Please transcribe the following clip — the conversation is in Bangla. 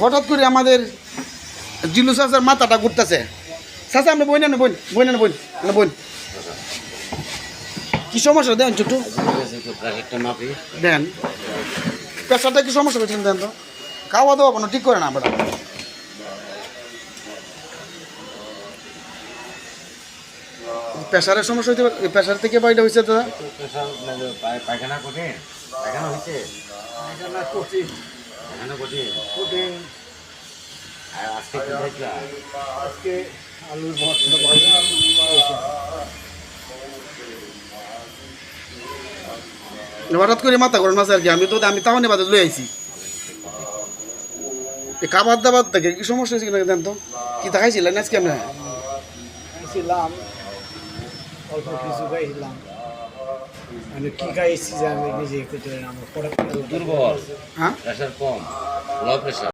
হঠাৎ করে আমাদের জিলু চাচার মাথাটা ঘুরতেছে। চাচা আপনি বই নেন বোন, বই নেন বোন, বোন কি সমস্যা দেন ছোট্টু দেন, প্রেশারটা কি সমস্যা হয়েছিলেন দেন তো? খাওয়া দাওয়া কোনো ঠিক করে না বেটা। প্রেশারের সমস্যা হইতে পারে, প্রেশার থেকে বাইরে হয়েছে দাদা। পায়খানা কঠিন, পায়খানা হয়েছে, পায়খানা কঠিন, পায়খানা কঠিন কঠিন। আর আজকে কি দেখলা? আজকে আলুর ভর্তা ভাজা, হঠাৎ করে মাথা গরম আছে আর কি। আমি তাহলে বাদে লই আইছি। এই খাবার দাবার থেকে কি সমস্যা হয়েছে কিনা দেন তো? কি দেখাইছিলেন আজকে আপনি? খাইছিলাম, অল্প কিছু খাইছিলাম। আমি কি খাইছি যে আমি নিজে করতে পারি না, আমার পড়া দুর্বল, হ্যাঁ প্রেশার কম, লো প্রেশার।